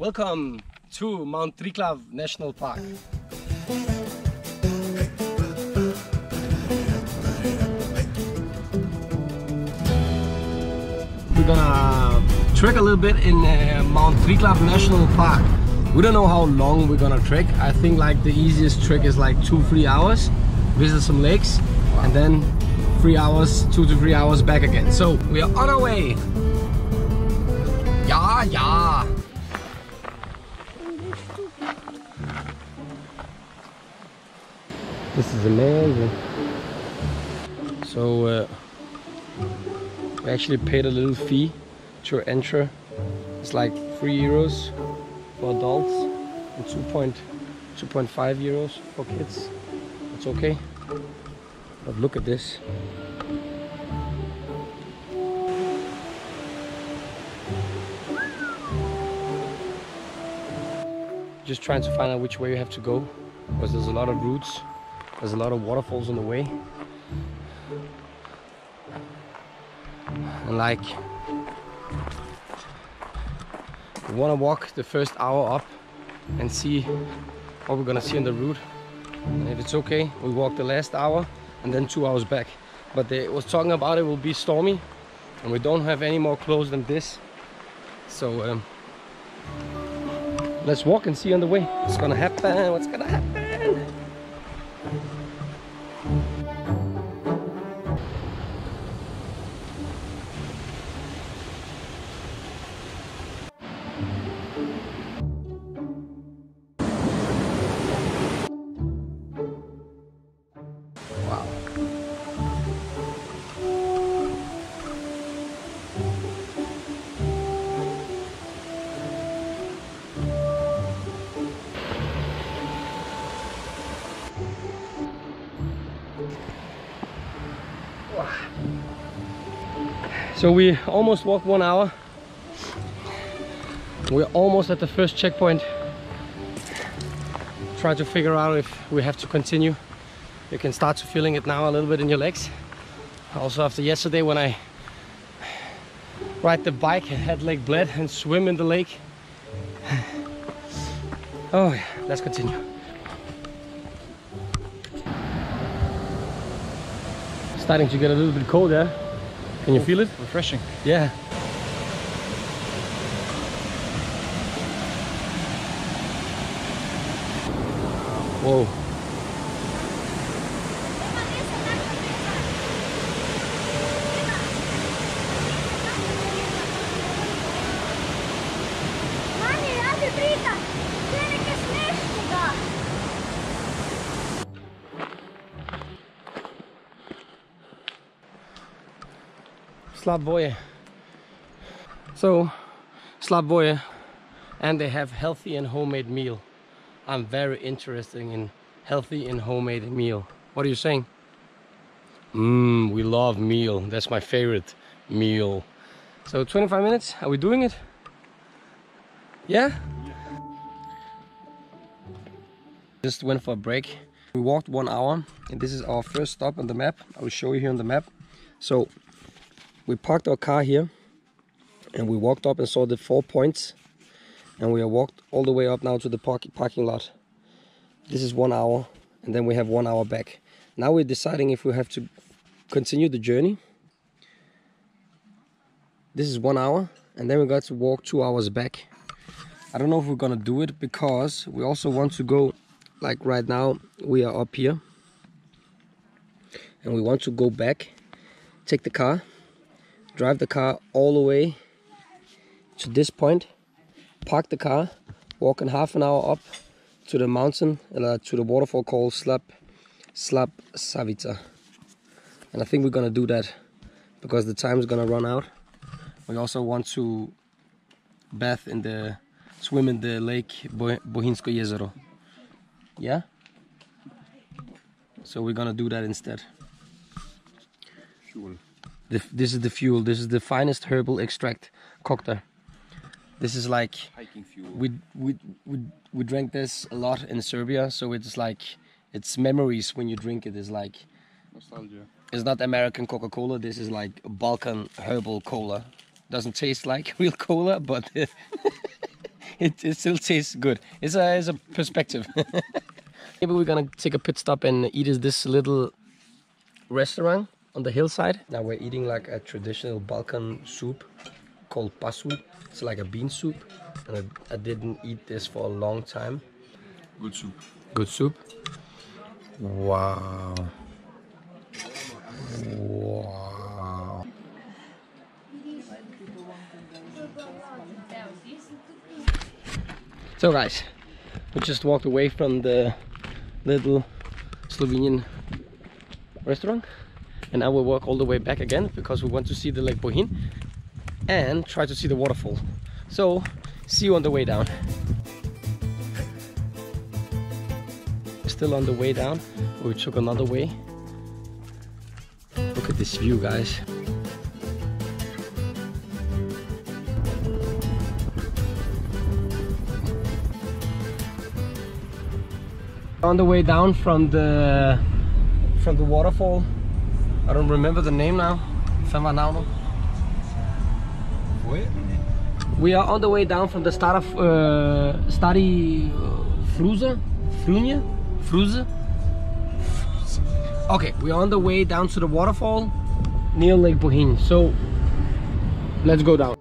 Welcome to Mount Triglav National Park. We're gonna trek a little bit in Mount Triglav National Park. We don't know how long we're gonna trek. I think like the easiest trek is like 2-3 hours, visit some lakes, and then 3 hours, 2 to 3 hours back again. So we are on our way. Yeah. This is amazing. So we actually paid a little fee to enter. It's like 3 euros for adults and 2.5 euros for kids. It's okay. But look at this. Just trying to find out which way you have to go, because there's a lot of routes. There's a lot of waterfalls on the way. And like, we want to walk the first hour up and see what we're gonna see on the route. And if it's okay, we walk the last hour and then 2 hours back. But they was talking about it will be stormy, and we don't have any more clothes than this. So let's walk and see on the way what's gonna happen. What's gonna happen? Wow. So we almost walked 1 hour. We're almost at the first checkpoint. Try to figure out if we have to continue. You can start to feeling it now a little bit in your legs. Also after yesterday when I ride the bike, I had leg bled and swim in the lake. Oh yeah, let's continue. Starting to get a little bit cold there. Can you feel it? Refreshing. Yeah. Whoa. Slavoje. So, Slavoje, and they have healthy and homemade meal. I'm very interested in healthy and homemade meal. What are you saying? We love meal. That's my favorite meal. So 25 minutes, are we doing it? Yeah? Just went for a break. We walked 1 hour and this is our first stop on the map. I will show you here on the map. So we parked our car here and we walked up and saw the 4 points, and we have walked all the way up now to the parking lot. This is 1 hour and then we have 1 hour back. Now we're deciding if we have to continue the journey. This is 1 hour and then we got to walk 2 hours back. I don't know if we're gonna do it because we also want to go, like right now we are up here and we want to go back, take the car, drive the car all the way to this point, park the car, walk in half an hour up to the mountain, to the waterfall called Slap Savica. And I think we're gonna do that because the time is gonna run out. We also want to swim in the lake Bohinsko jezero. Yeah? So we're gonna do that instead. Fuel. This is the fuel. This is the finest herbal extract cocktail. This is like Hiking fuel. We drank this a lot in Serbia, so it's like it's memories when you drink it. It's like Nostalgia. It's not American Coca-Cola. This is like Balkan herbal cola. Doesn't taste like real cola, but it still tastes good. It's a perspective. Maybe we're gonna take a pit stop and eat at this little restaurant on the hillside. Now we're eating like a traditional Balkan soup called pasul. It's like a bean soup, and I didn't eat this for a long time. Good soup. Good soup. Wow. Wow. So guys, we just walked away from the little Slovenian restaurant, and now we'll walk all the way back again because we want to see the Lake Bohinj and try to see the waterfall. So see you on the way down. Still on the way down, we took another way. Look at this view, guys. On the way down from the waterfall. I don't remember the name now. We are on the way down from the start of Fruze. Okay, we are on the way down to the waterfall near Lake Bohinj. So let's go down.